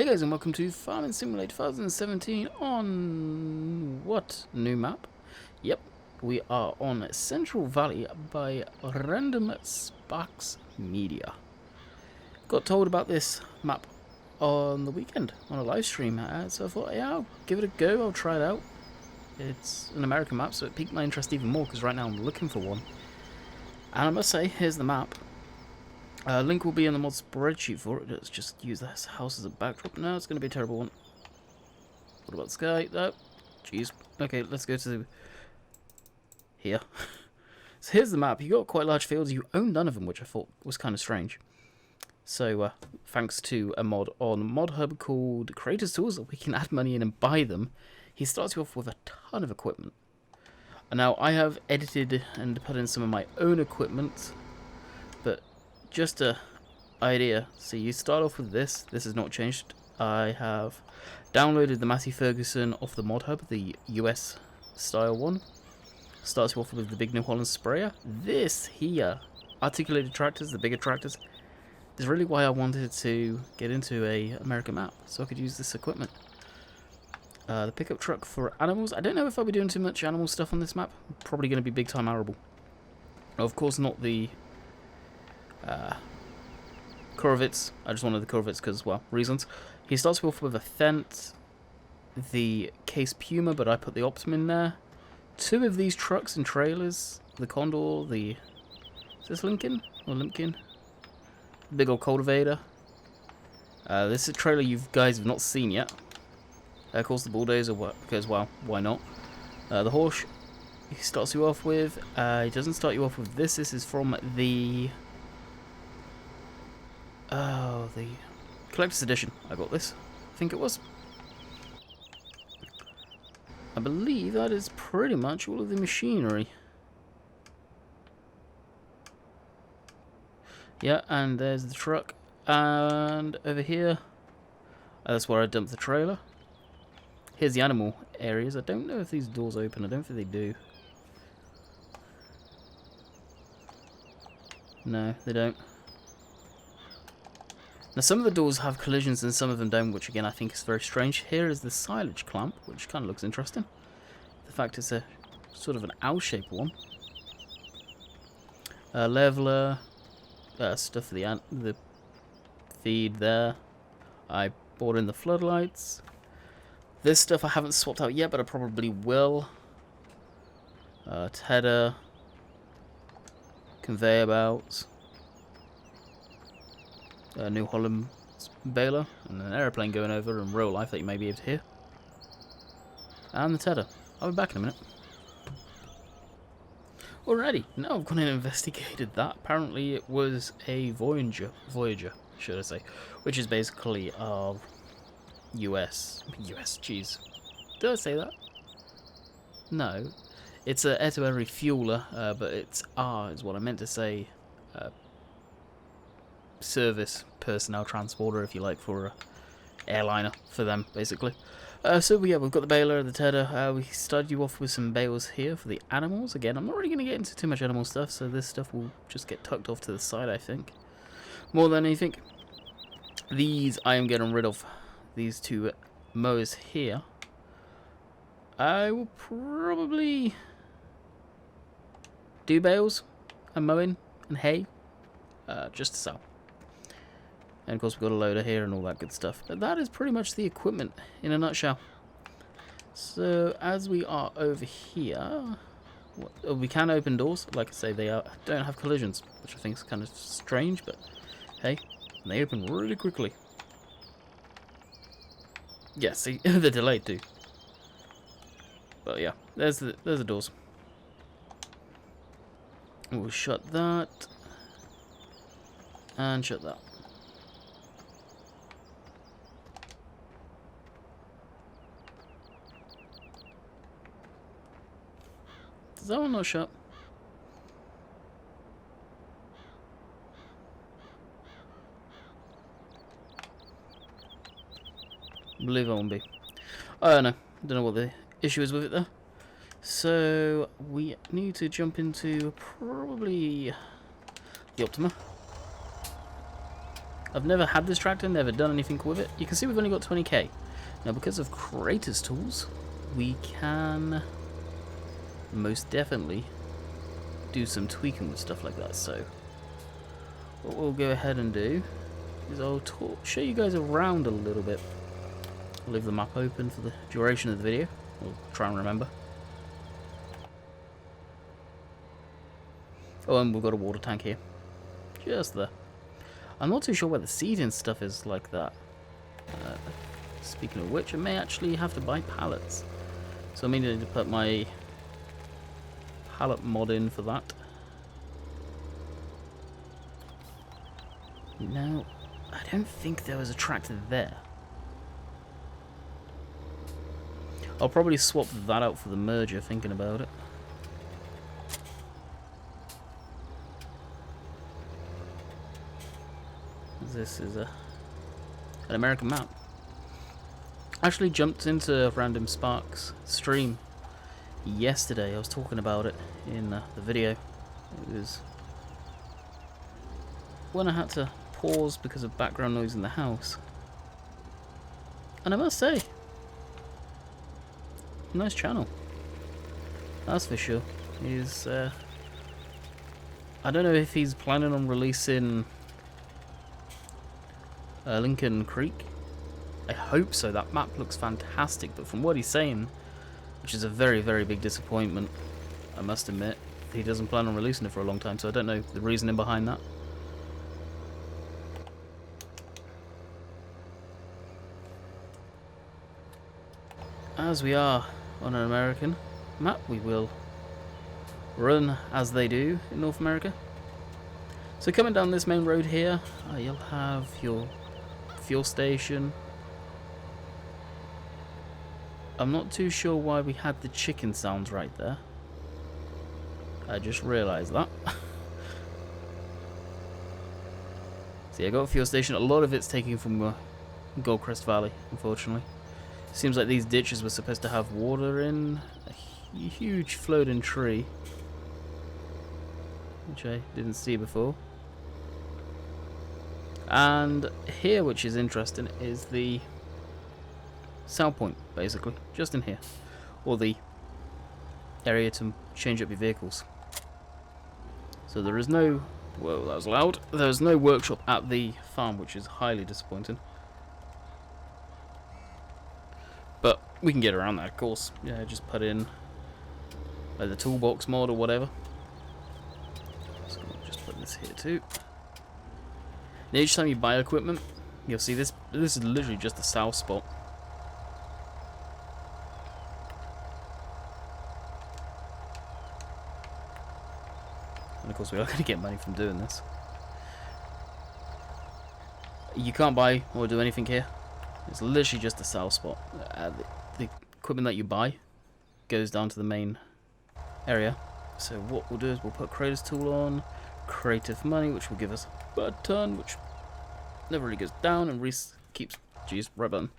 Hey guys, and welcome to Farming Simulator 2017 on what new map? Yep, we are on Central Valley by Random Sparks Media. Got told about this map on the weekend on a live stream, so I thought, yeah, I'll give it a go, I'll try it out. It's an American map, so it piqued my interest even more because right now I'm looking for one. And I must say, here's the map. Link will be in the mod spreadsheet for it. Let's just use this house as a backdrop. No, it's going to be a terrible one. What about the sky? Oh, jeez. Okay, let's go to here. So here's the map. You got quite large fields. You own none of them, which I thought was kind of strange. So thanks to a mod on Mod Hub called Creators Tools, we can add money in and buy them. He starts you off with a ton of equipment. And now I have edited and put in some of my own equipment, but just a idea. So you start off with this. This has not changed. I have downloaded the Massey Ferguson off the Mod Hub, the US style one. Starts you off with the big New Holland sprayer. This here, articulated tractors, the bigger tractors, is really why I wanted to get into a American map, so I could use this equipment. The pickup truck for animals. I don't know if I'll be doing too much animal stuff on this map. Probably going to be big time arable. Of course, not the Corvettes. I just wanted the Corvettes because, well, reasons. He starts off with a Fent, the Case Puma, but I put the Optim in there. Two of these trucks and trailers. The Condor, the... Is this Lincoln? Or Limpkin? Big old cultivator. This is a trailer you guys have not seen yet. Of course, the bulldozer, because, well, why not? The horse he starts you off with. He doesn't start you off with this. This is from the... Oh, the collector's edition. I got this. I think it was. I believe that is pretty much all of the machinery. Yeah, and there's the truck. And over here, that's where I dumped the trailer. Here's the animal areas. I don't know if these doors open. I don't think they do. No, they don't. Now, some of the doors have collisions and some of them don't, which again I think is very strange. Here is the silage clamp, which kind of looks interesting. The fact it's a sort of an L-shaped one. Leveler, stuff for the feed there. I bought in the floodlights. This stuff I haven't swapped out yet, but I probably will. Tedder, conveyor belts. New Holland baler, and an aeroplane going over in real life that you may be able to hear. And the tedder. I'll be back in a minute. Alrighty, now I've gone and investigated that. Apparently it was a Voyager, should I say, which is basically US, jeez. Did I say that? No. It's a air-to-air refueler, but it's R is what I meant to say. Service personnel transporter, if you like, for a airliner for them, basically. So yeah, we've got the baler, the tedder. We started you off with some bales here for the animals. Again, I'm not really going to get into too much animal stuff, so this stuff will just get tucked off to the side, I think. More than anything, these I am getting rid of. These two mowers here. I will probably do bales and mowing and hay, just to sell. And of course we've got a loader here and all that good stuff. But that is pretty much the equipment in a nutshell. So as we are over here, we can open doors. Like I say, they don't have collisions, which I think is kind of strange, but hey, they open really quickly. Yeah, see, they're delayed too. But yeah, there's the doors. We'll shut that and shut that. Does that one not shut? I believe it won't be. I don't know. Don't know what the issue is with it there. So we need to jump into probably the Optima. I've never had this tractor, never done anything with it. You can see we've only got 20k. Now, because of creators tools, we can most definitely do some tweaking with stuff like that. So what we'll go ahead and do is I'll show you guys around a little bit. I'll leave the map open for the duration of the video. We'll try and remember. Oh, and we've got a water tank here. Just there. I'm not too sure where the seeding stuff is like that. Speaking of which, I may actually have to buy pallets. So I may need to put my pallet mod in for that. No, I don't think there was a tractor there. I'll probably swap that out for the merger, thinking about it. This is an American map. I actually jumped into Random Sparks stream yesterday. I was talking about it in the video. It was when I had to pause because of background noise in the house. And I must say, nice channel. That's for sure. He's I don't know if he's planning on releasing Lincoln Creek. I hope so. That map looks fantastic, but from what he's saying, which is a very, very big disappointment, I must admit, he doesn't plan on releasing it for a long time, so I don't know the reasoning behind that. As we are on an American map, we will run as they do in North America. So coming down this main road here, you'll have your fuel station. I'm not too sure why we had the chicken sounds right there. I just realised that. See, I got a fuel station. A lot of it's taken from Goldcrest Valley, unfortunately. Seems like these ditches were supposed to have water in. A huge floating tree, which I didn't see before. And here, which is interesting, is the sell point, basically, just in here, or the area to change up your vehicles. So there is no, whoa, that was loud, there's no workshop at the farm, which is highly disappointing. But we can get around that, of course. Yeah, just put in like the toolbox mod or whatever. So we'll just put this here too. Now each time you buy equipment, you'll see this is literally just a sell spot. And of course we are going to get money from doing this. You can't buy or do anything here. It's literally just a sell spot. The equipment that you buy goes down to the main area. So what we'll do is we'll put Creator's Tool on, Creative Money, which will give us a ton, which never really goes down, and keeps, geez, right button,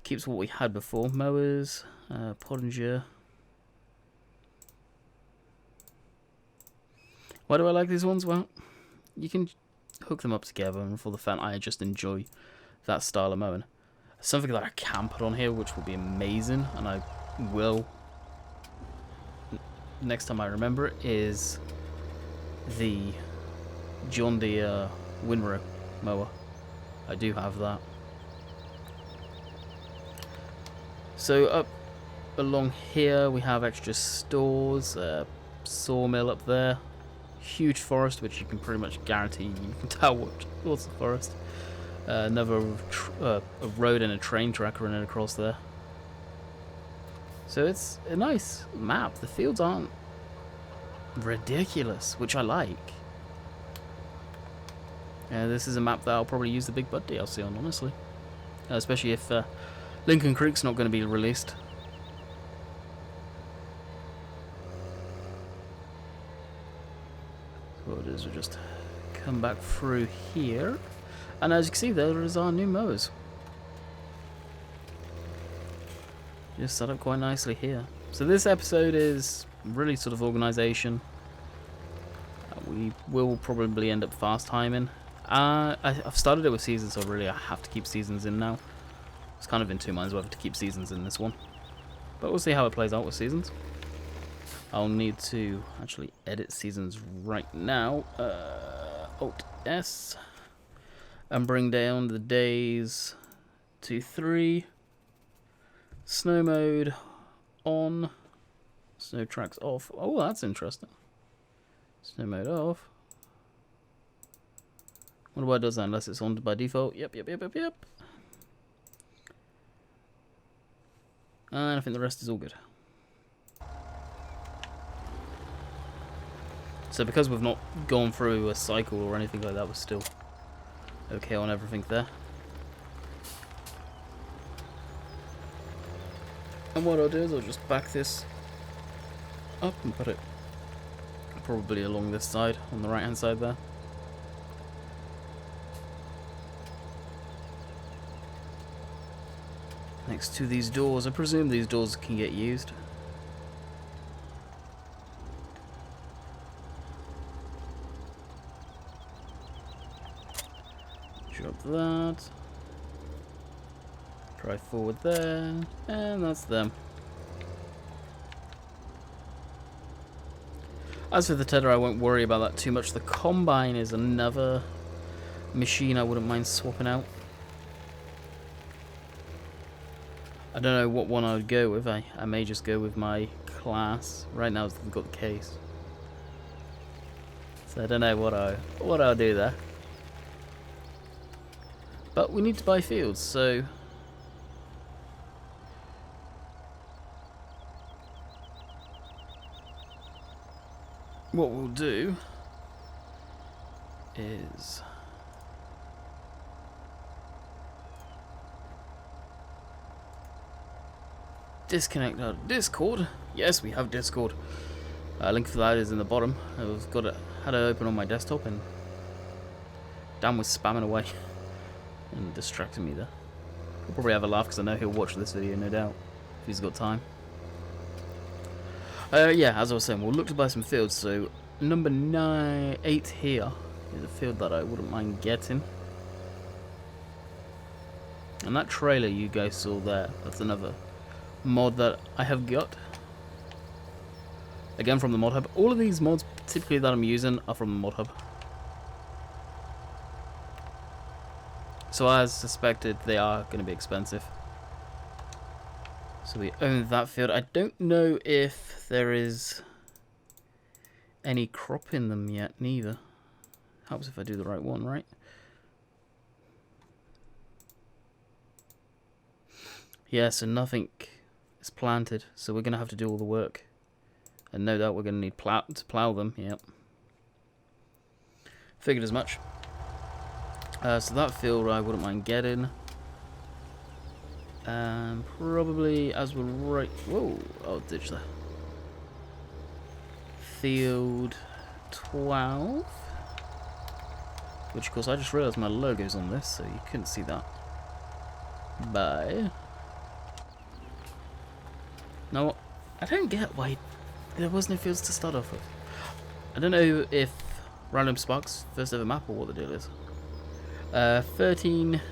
keeps what we had before. Mowers, Pottinger. Why do I like these ones? Well, you can hook them up together, and for the fan, I just enjoy that style of mowing. Something that I can put on here, which will be amazing, and I will next time I remember it, is the John Deere windrow mower. I do have that. So up along here we have extra stores, sawmill up there, huge forest, which you can pretty much guarantee you can tell what's the forest. Another a road and a train track running across there. So it's a nice map. The fields aren't ridiculous, which I like. This is a map that I'll probably use the Big Bud DLC on, honestly. Especially if Lincoln Creek's not going to be released. So what it is, we'll just come back through here. And as you can see, there is our new mowers. Just set up quite nicely here. So this episode is really sort of organisation. We will probably end up fast timing, I've started it with seasons, so really I have to keep seasons in now. It's kind of in two minds whether to keep seasons in this one. But we'll see how it plays out with seasons. I'll need to actually edit seasons right now. Alt S. And bring down the days to 3. Snow mode on. Snow tracks off. Oh, that's interesting. Snow mode off. Wonder why it does that unless it's on by default. Yep. And I think the rest is all good. So because we've not gone through a cycle or anything like that, we're still okay on everything there. And what I'll do is I'll just back this up and put it probably along this side, on the right hand side there. Next to these doors. I presume these doors can get used. Drop that. Drive forward there. And that's them. As for the tether, I won't worry about that too much. The combine is another machine I wouldn't mind swapping out. I don't know what one I would go with. I may just go with my class. Right now we've got the case. So I don't know what I'll do there. But we need to buy fields, so what we'll do is disconnect our Discord. Yes, we have Discord. Link for that is in the bottom. I've got it, had it open on my desktop, and Dan was spamming away and distracting me there. He'll probably have a laugh because I know he'll watch this video, no doubt, if he's got time. Yeah, as I was saying, we'll look to buy some fields. So number 8 here is a field that I wouldn't mind getting. And that trailer you guys saw there, that's another mod that I have got. Again from the mod hub. All of these mods typically that I'm using are from the mod hub. So as suspected, they are going to be expensive. So we own that field. I don't know if there is any crop in them yet, neither. Helps if I do the right one, right? Yeah, so nothing is planted, so we're going to have to do all the work. And no doubt we're going to need to plow them, yep. Figured as much. So that field I wouldn't mind getting. Probably as we're right... Whoa, I'll ditch that. Field 12. Which, of course, I just realised my logo's on this, so you couldn't see that. Bye. No, I don't get why there was no fields to start off with. I don't know if Random Sparks first ever map or what the deal is. 13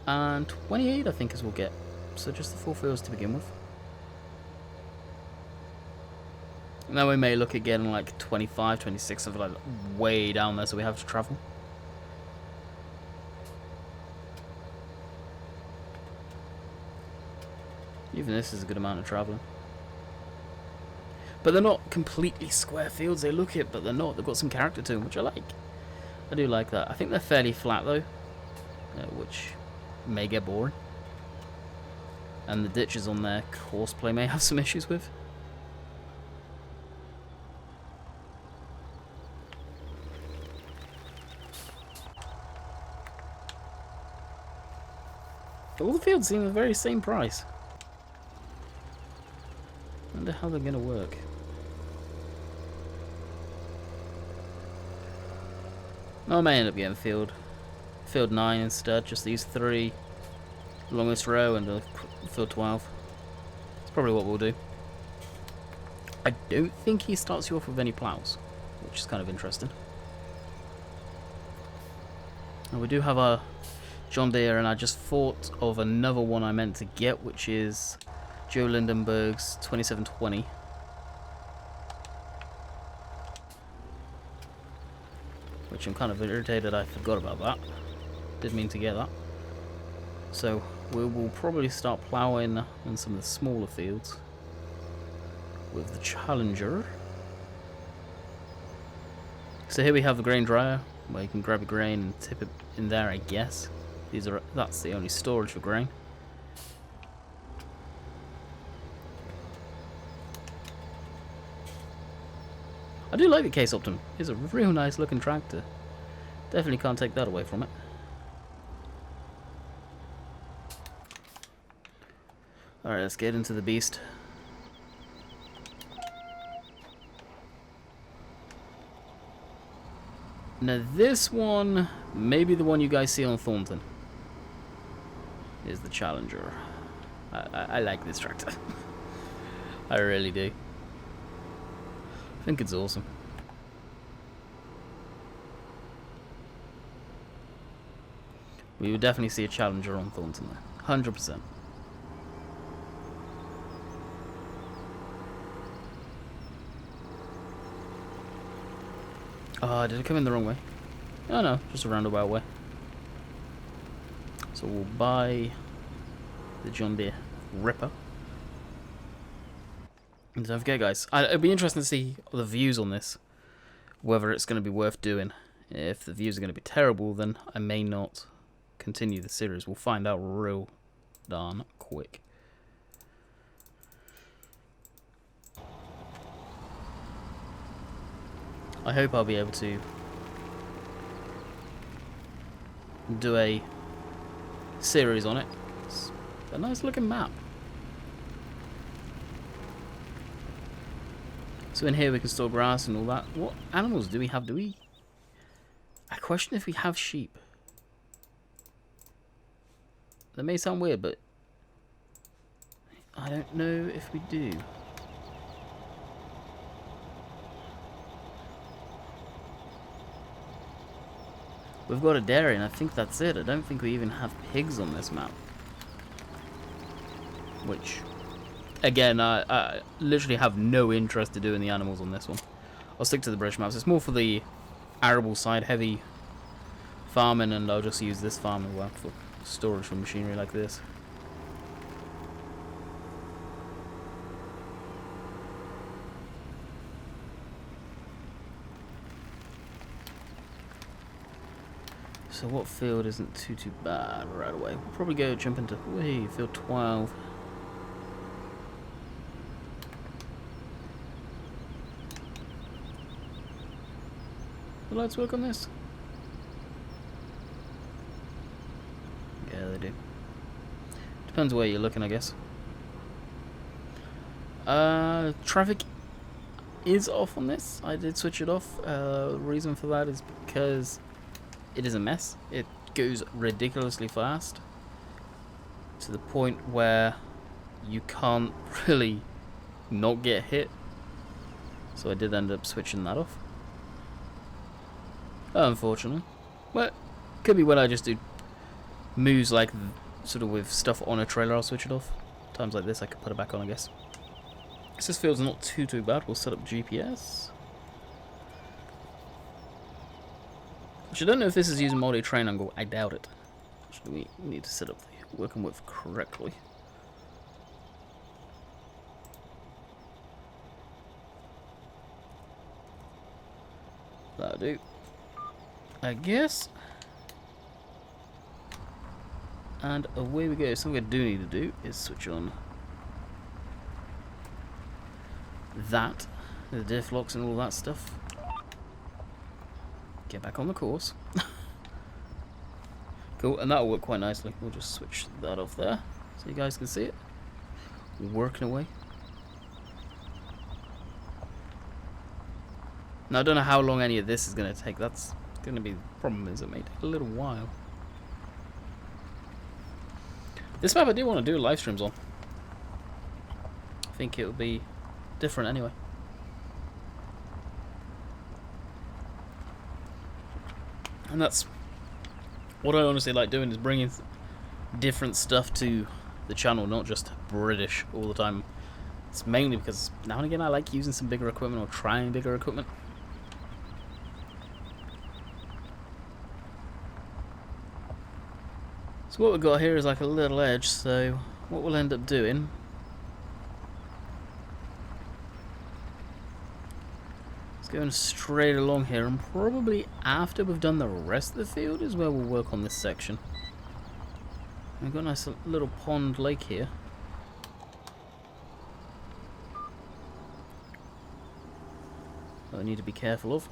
and 28 I think is we'll get. So just the 4 fields to begin with. Now we may look at getting like 25, 26 of like way down there, so we have to travel. Even this is a good amount of travelling. But they're not completely square fields. They look it, but they're not. They've got some character to them, which I like. I do like that. I think they're fairly flat though, which may get boring. And the ditches on their horseplay may have some issues with. All the fields seem the very same price. Wonder how they're gonna work. No, I may end up getting field 9 instead. Just these 3 along this row and field 12. That's probably what we'll do. I don't think he starts you off with any plows, which is kind of interesting. And we do have our John Deere, and I just thought of another one I meant to get, which is Joe Lindenberg's 2720. Which I'm kind of irritated I forgot about that. Didn't mean to get that. So we will probably start ploughing in some of the smaller fields with the Challenger. So here we have the grain dryer, where you can grab a grain and tip it in there, I guess. That's the only storage for grain. I do like the Case Optim. It's a real nice looking tractor. Definitely can't take that away from it. Alright, let's get into the beast. Now this one, maybe the one you guys see on Thornton, is the Challenger. I like this tractor. I really do. I think it's awesome. We would definitely see a Challenger on Thornton there. 100%. Did it come in the wrong way? Oh no, just a roundabout way. So we'll buy the John Deere Ripper. And don't forget, guys, it'd be interesting to see the views on this, whether it's going to be worth doing. If the views are going to be terrible, then I may not continue the series. We'll find out real darn quick. I hope I'll be able to do a series on it. It's a nice looking map. So in here we can store grass and all that. What animals do we have? I question if we have sheep. That may sound weird, but I don't know if we do. We've got a dairy, and I think that's it. I don't think we even have pigs on this map. Which, again, I literally have no interest to doing the animals on this one. I'll stick to the British maps. It's more for the arable side, heavy farming, and I'll just use this farm as well for storage for machinery like this. So what field isn't too bad right away? We'll probably go jump into field 12. The lights work on this? Yeah, they do. Depends where you're looking, I guess. Traffic is off on this. I did switch it off. The reason for that is because it is a mess. It goes ridiculously fast to the point where you can't really not get hit. So I did end up switching that off. Unfortunately. But could be when I just do moves like sort of with stuff on a trailer, I'll switch it off. Times like this I could put it back on, I guess. This feels not too bad. We'll set up GPS. Which I don't know if this is using multi-train angle. I doubt it. Actually, we need to set up the working width correctly. That'll do, I guess. And away we go. Something I do need to do is switch on that, the diff locks and all that stuff. Get back on the course. Cool, and that'll work quite nicely. We'll just switch that off there so you guys can see it. Working away. Now I don't know how long any of this is going to take. That's going to be the problem, is it may take a little while. This map I do want to do live streams on. I think it'll be different anyway. And that's What I honestly like doing is bringing different stuff to the channel, not just British all the time. It's mainly because now and again I like using some bigger equipment or trying bigger equipment. So what we've got here is like a little edge, so what we'll end up doing is going straight along here, and probably after we've done the rest of the field is where we'll work on this section. We've got a nice little pond lake here. That I need to be careful of.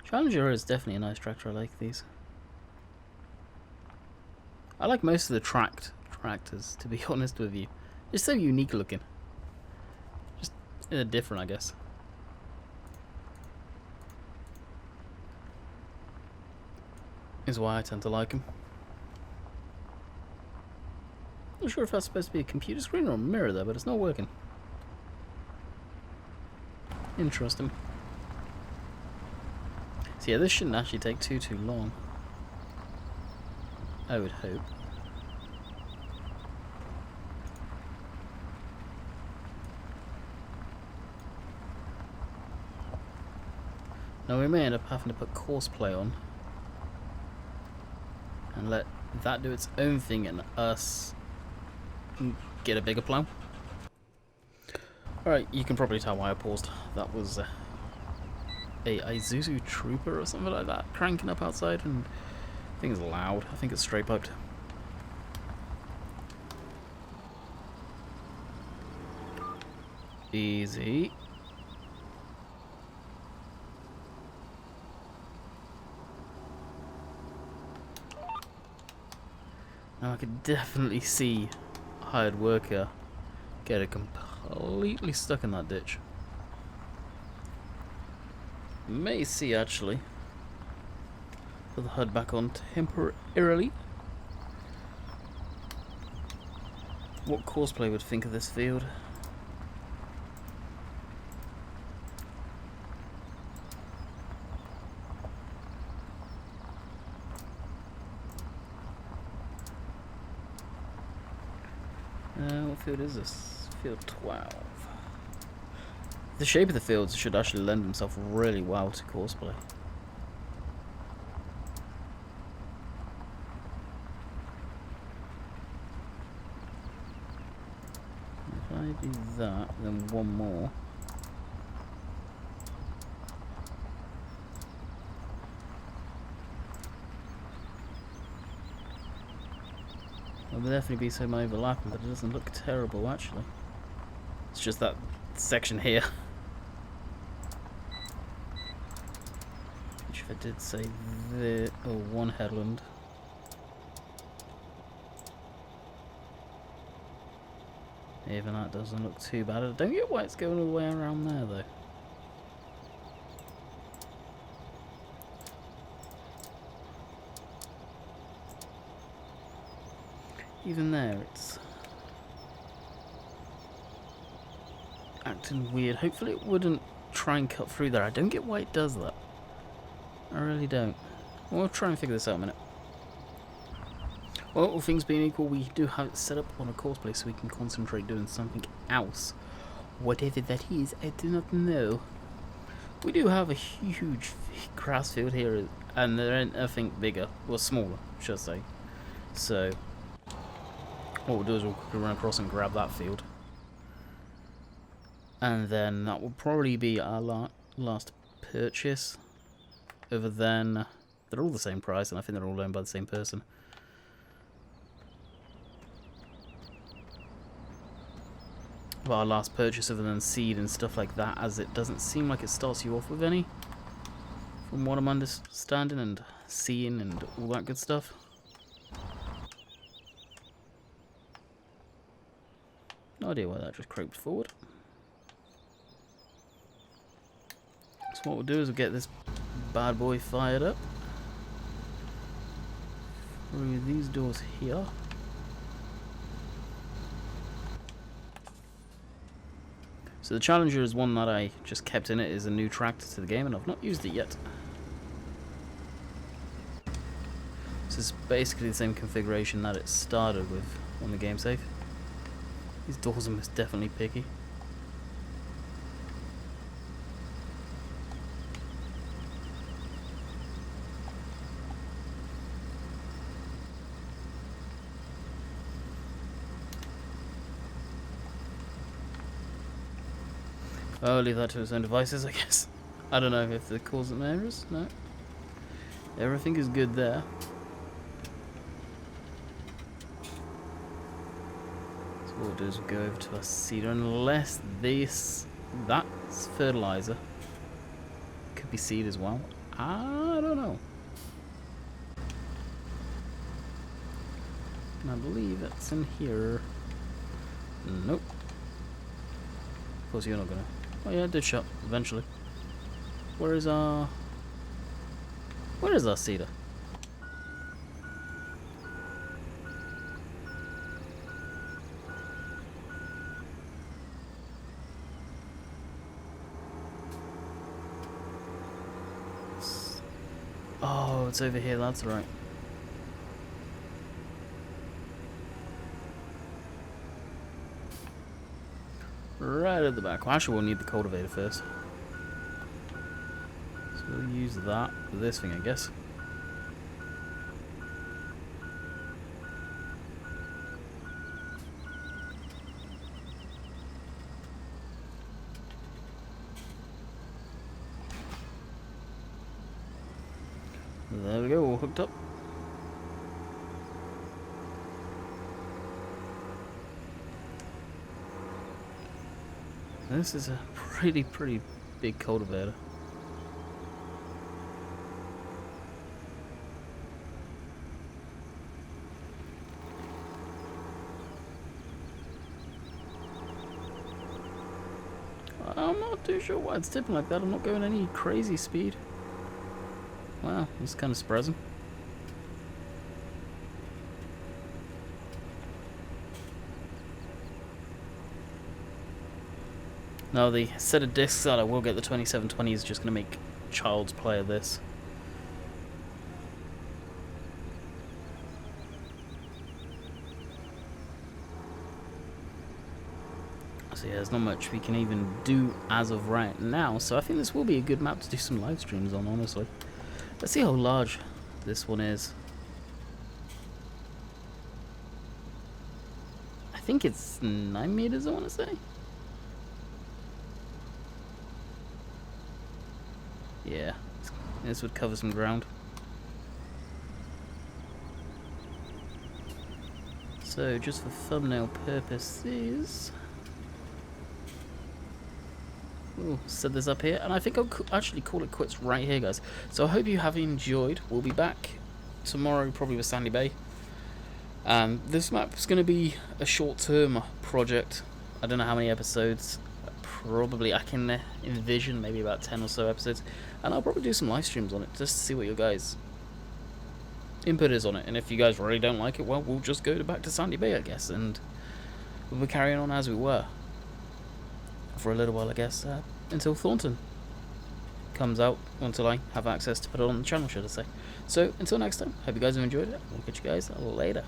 Challenger is definitely a nice tractor. I like these. I like most of the tractors, to be honest with you. They're so unique looking. Just different, I guess. Is why I tend to like them. Not sure if that's supposed to be a computer screen or a mirror there, but it's not working. Interesting. So yeah, this shouldn't actually take too long. I would hope. Now we may end up having to put courseplay on and let that do its own thing and us get a bigger plough. Alright, you can probably tell why I paused. That was a Isuzu Trooper or something like that cranking up outside, and the thing's loud. I think it's straight piped. Easy. Now I could definitely see a hired worker get it completely stuck in that ditch. May see actually. Put the HUD back on temporarily. What courseplay would think of this field? What field is this? Field 12. The shape of the fields should actually lend themselves really well to courseplay. If I do that, then one more. There'll definitely be some overlapping, but it doesn't look terrible actually. It's just that section here. Which if I did say the one headland. Even that doesn't look too bad. I don't get why it's going all the way around there though. Even there, it's acting weird. Hopefully it wouldn't try and cut through there. I don't get why it does that. I really don't. We'll try and figure this out in a minute. Well, all things being equal, we do have it set up on a courseplay so we can concentrate doing something else. Whatever that is, I do not know. We do have a huge grass field here, and there ain't nothing bigger, or smaller, should I say. So what we'll do is we'll quickly run across and grab that field. And then that will probably be our last purchase. Other than, they're all the same price, and I think they're all owned by the same person. But our last purchase other than seed and stuff like that, as it doesn't seem like it starts you off with any. From what I'm understanding and seeing and all that good stuff. No idea why that just crept forward. So what we'll do is we'll get this bad boy fired up through these doors here. So the Challenger is one that I just kept in it, is a new tractor to the game, and I've not used it yet. This is basically the same configuration that it started with on the game save. These doors are most definitely picky. I'll leave that to its own devices, I guess. I don't know if the causing errors. No. Everything is good there. So what we'll do is we'll go over to our seeder, unless that's fertilizer. Could be seed as well. I don't know. And I believe that's in here. Nope. Of course you're not gonna. Oh yeah, it did shut eventually. Where is our seeder? Oh, it's over here, that's right. Right at the back. Well, actually, we'll need the cultivator first. So we'll use that for this thing, I guess. There we go, all hooked up. This is a pretty big cultivator. I'm not too sure why it's tipping like that. I'm not going any crazy speed. Wow, it's kind of surprising. Now the set of discs that I will get, the 2720, is just going to make child's play of this. So yeah, there's not much we can even do as of right now, so I think this will be a good map to do some live streams on, honestly. Let's see how large this one is. I think it's 9 meters, I want to say. Yeah, this would cover some ground. So, just for thumbnail purposes, we'll set this up here, and I think I'll actually call it quits right here, guys. So I hope you have enjoyed. We'll be back tomorrow, probably with Sandy Bay. This map is going to be a short-term project. I don't know how many episodes. Probably, I can envision maybe about 10 or so episodes, and I'll probably do some live streams on it just to see what your guys' input is on it. And if you guys really don't like it, well, we'll just go back to Sandy Bay, I guess, and we'll be carrying on as we were for a little while, I guess, until Thornton comes out, until I have access to put it on the channel, should I say. So until next time, hope you guys have enjoyed it. We'll catch you guys later.